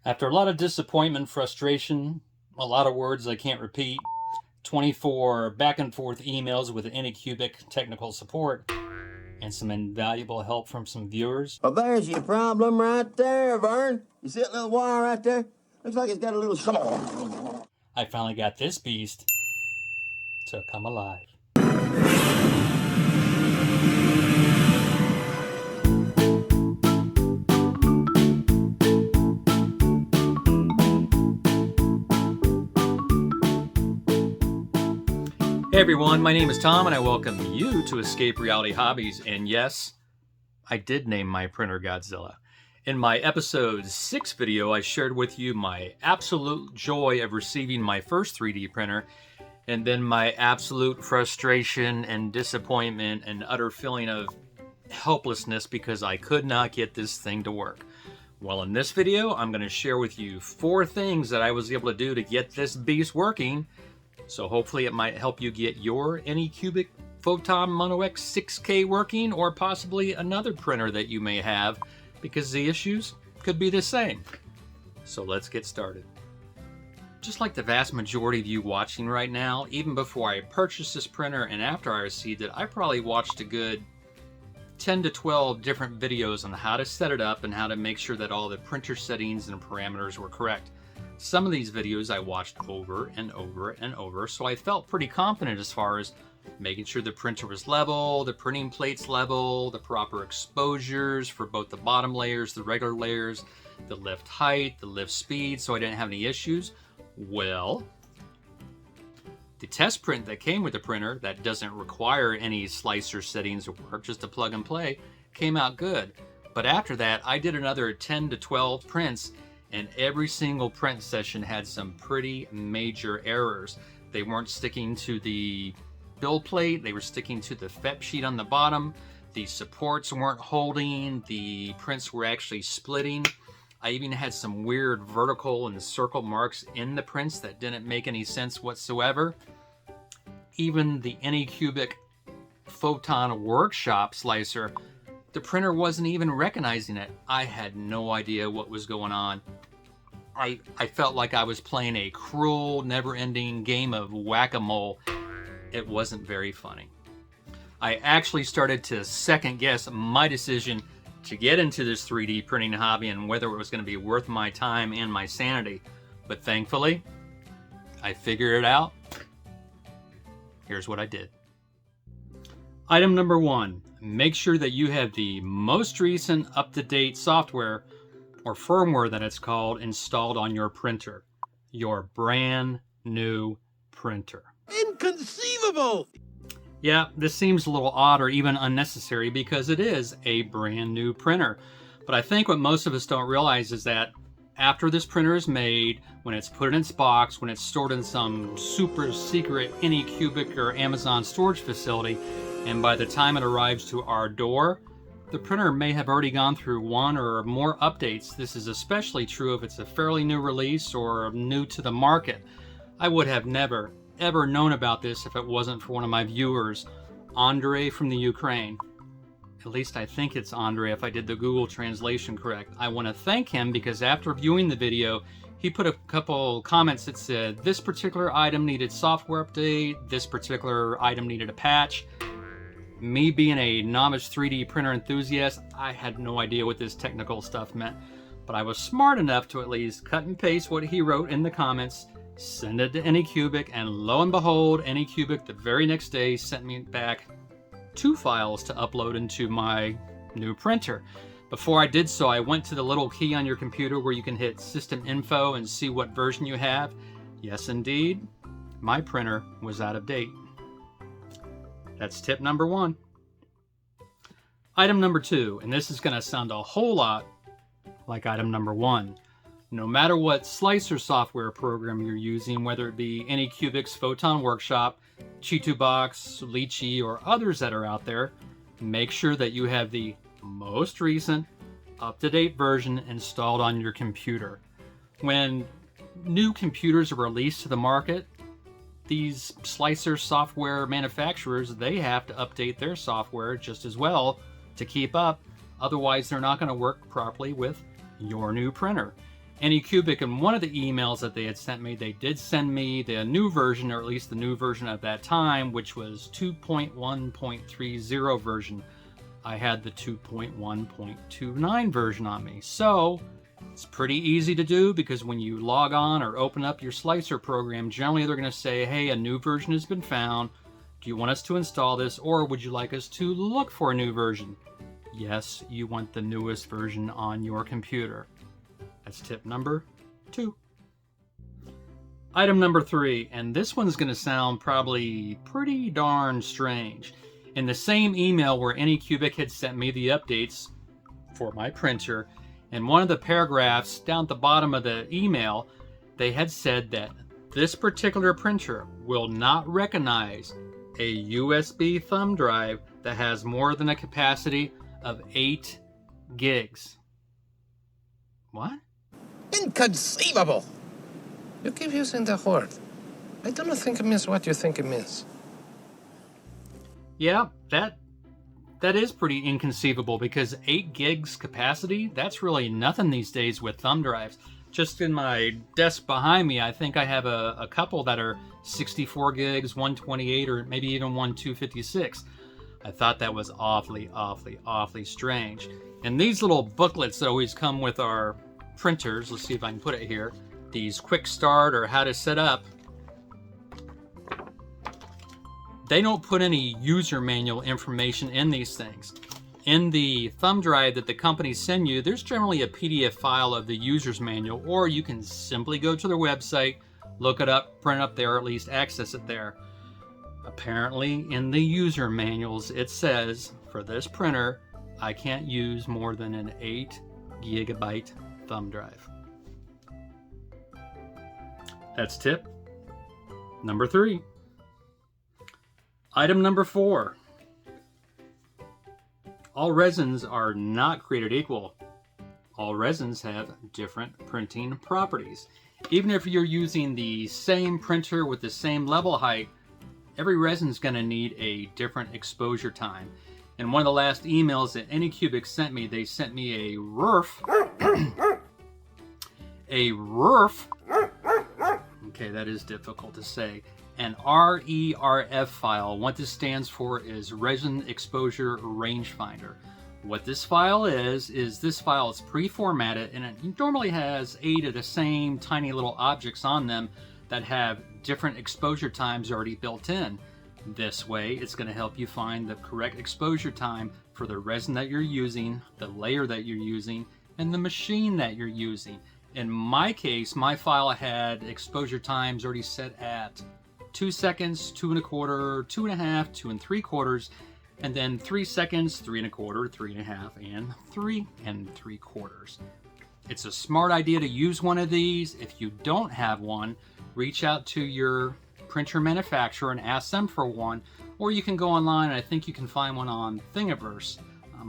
After a lot of disappointment, frustration, a lot of words I can't repeat, 24 back and forth emails with Anycubic technical support, and some invaluable help from some viewers, Well, there's your problem right there, Vern. You see that little wire right there? Looks like it's got a little... I finally got this beast to come alive. Hey everyone, my name is Tom and I welcome you to Escape Reality Hobbies. And yes, I did name my printer Godzilla. In my episode 6 video, I shared with you my absolute joy of receiving my first 3D printer, and then my absolute frustration and disappointment and utter feeling of helplessness because I could not get this thing to work. Well, in this video, I'm going to share with you 4 things that I was able to do to get this beast working. So hopefully it might help you get your Anycubic Photon Mono X 6K working, or possibly another printer that you may have, because the issues could be the same. So let's get started. Just like the vast majority of you watching right now, even before I purchased this printer and after I received it, I probably watched a good 10 to 12 different videos on how to set it up and how to make sure that all the printer settings and parameters were correct. Some of these videos I watched over and over and over, so I felt pretty confident as far as making sure the printer was level, the printing plates level, the proper exposures for both the bottom layers, the regular layers, the lift height, the lift speed, so I didn't have any issues. Well, the test print that came with the printer that doesn't require any slicer settings or work, just a plug and play, came out good. But after that, I did another 10 to 12 prints, and every single print session had some pretty major errors. They weren't sticking to the build plate, they were sticking to the FEP sheet on the bottom, the supports weren't holding, the prints were actually splitting. I even had some weird vertical and circle marks in the prints that didn't make any sense whatsoever. Even the Anycubic Photon Workshop slicer, the printer wasn't even recognizing it. I had no idea what was going on. I felt like I was playing a cruel, never-ending game of whack-a-mole. It wasn't very funny. I actually started to second-guess my decision to get into this 3D printing hobby and whether it was going to be worth my time and my sanity. But thankfully, I figured it out. Here's what I did. Item number 1, make sure that you have the most recent up-to-date software or firmware that it's called installed on your printer. Your brand new printer. Inconceivable! Yeah, this seems a little odd or even unnecessary because it is a brand new printer. But I think what most of us don't realize is that after this printer is made, when it's put in its box, when it's stored in some super secret Anycubic or Amazon storage facility, and by the time it arrives to our door, the printer may have already gone through 1 or more updates. This is especially true if it's a fairly new release or new to the market. I would have never, ever known about this if it wasn't for one of my viewers, Andre from the Ukraine. At least I think it's Andre if I did the Google translation correct. I want to thank him because after viewing the video, he put a couple comments that said this particular item needed software update, this particular item needed a patch. Me being a novice 3D printer enthusiast, I had no idea what this technical stuff meant, but I was smart enough to at least cut and paste what he wrote in the comments, send it to Anycubic, and lo and behold, Anycubic the very next day sent me back 2 files to upload into my new printer. Before I did so, I went to the little key on your computer where you can hit System Info and see what version you have. Yes, indeed, my printer was out of date. That's tip number 1. Item number 2, and this is going to sound a whole lot like item number 1. No matter what slicer software program you're using, whether it be Anycubic's Photon Workshop, Chitubox, Litchi, or others that are out there, make sure that you have the most recent, up-to-date version installed on your computer. When new computers are released to the market, these slicer software manufacturers, they have to update their software just as well to keep up. Otherwise, they're not going to work properly with your new printer. Anycubic, in one of the emails that they had sent me, they did send me the new version, or at least the new version at that time, which was 2.1.30 version. I had the 2.1.29 version on me. So it's pretty easy to do, because when you log on or open up your Slicer program, generally they're going to say, hey, a new version has been found. Do you want us to install this, or would you like us to look for a new version? Yes, you want the newest version on your computer. That's tip number 2. Item number 3, and this one's going to sound probably pretty darn strange. In the same email where Anycubic had sent me the updates for my printer, in one of the paragraphs down at the bottom of the email, they had said that this particular printer will not recognize a USB thumb drive that has more than a capacity of 8 gigs. What? Inconceivable! You keep using that word. I don't think it means what you think it means. Yeah, that is pretty inconceivable, because 8 gigs capacity, that's really nothing these days with thumb drives. Just in my desk behind me, I think I have a couple that are 64 gigs, 128, or maybe even one 256. I thought that was awfully strange. And these little booklets that always come with our printers, let's see if I can put it here, these quick start or how to set up, they don't put any user manual information in these things. In the thumb drive that the companies send you, there's generally a PDF file of the user's manual, or you can simply go to their website, look it up, print it up there, or at least access it there. Apparently, in the user manuals, it says, for this printer, I can't use more than an 8 gigabyte thumb drive. That's tip number 3. Item number 4. All resins are not created equal. All resins have different printing properties. Even if you're using the same printer with the same level height, every resin is going to need a different exposure time. In one of the last emails that Anycubic sent me, they sent me a RERF. A RERF. Okay, that is difficult to say. An RERF file. What this stands for is Resin Exposure Rangefinder. What this file is this file is pre-formatted, and it normally has 8 of the same tiny little objects on them that have different exposure times already built in. This way, it's going to help you find the correct exposure time for the resin that you're using, the layer that you're using, and the machine that you're using. In my case, my file had exposure times already set at 2 seconds, 2 1/4, 2 1/2, 2 3/4, and then 3 seconds, 3 1/4, 3 1/2, and 3 3/4. It's a smart idea to use one of these. If you don't have one, reach out to your printer manufacturer and ask them for one, or you can go online, and I think you can find one on Thingiverse.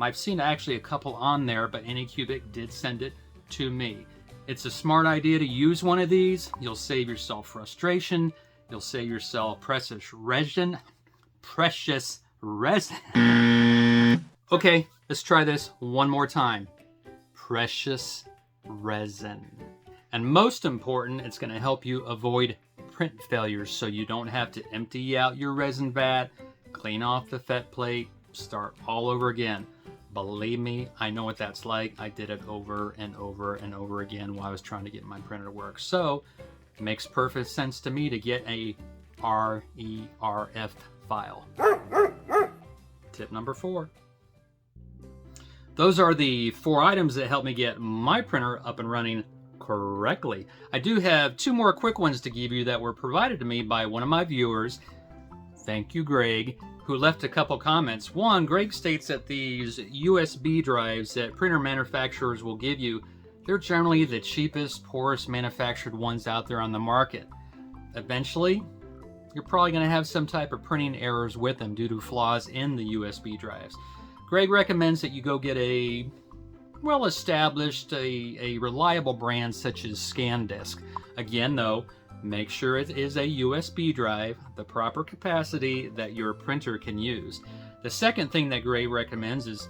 I've seen actually a couple on there, but Anycubic did send it to me. It's a smart idea to use one of these. You'll save yourself frustration. You'll save yourself precious resin. Okay, let's try this one more time. Precious resin. And most important, it's going to help you avoid print failures, so you don't have to empty out your resin vat, clean off the fet plate, start all over again. Believe me, I know what that's like. I did it over and over and over again while I was trying to get my printer to work. So it makes perfect sense to me to get a RERF file. Tip number 4. Those are the 4 items that help me get my printer up and running correctly. I do have 2 more quick ones to give you that were provided to me by one of my viewers. Thank you, Greg, who left a couple comments. One, Greg states that these USB drives that printer manufacturers will give you, they're generally the cheapest, poorest manufactured ones out there on the market. Eventually, you're probably going to have some type of printing errors with them due to flaws in the USB drives. Greg recommends that you go get a well-established, a reliable brand such as ScanDisk. Again, though, make sure it is a USB drive, the proper capacity that your printer can use. The second thing that Greg recommends is,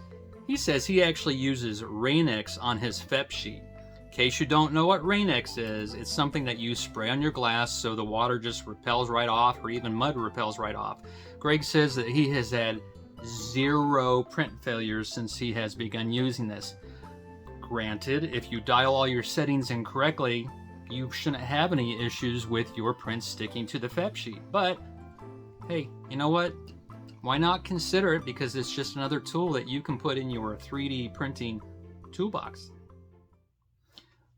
he says he actually uses Rainix on his FEP sheet. In case you don't know what Rain-X is, it's something that you spray on your glass so the water just repels right off, or even mud repels right off. Greg says that he has had 0 print failures since he has begun using this. Granted, if you dial all your settings incorrectly, you shouldn't have any issues with your prints sticking to the FEP sheet. But hey, you know what? Why not consider it, because it's just another tool that you can put in your 3D printing toolbox.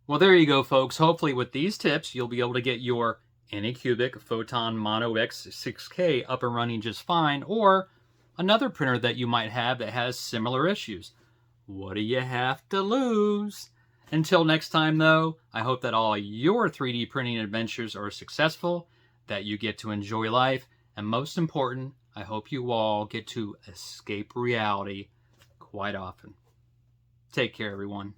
Well, there you go, folks. Hopefully with these tips, you'll be able to get your Anycubic Photon Mono X 6K up and running just fine, or another printer that you might have that has similar issues. What do you have to lose? Until next time, though, I hope that all your 3D printing adventures are successful, that you get to enjoy life, and most important, I hope you all get to escape reality quite often. Take care, everyone.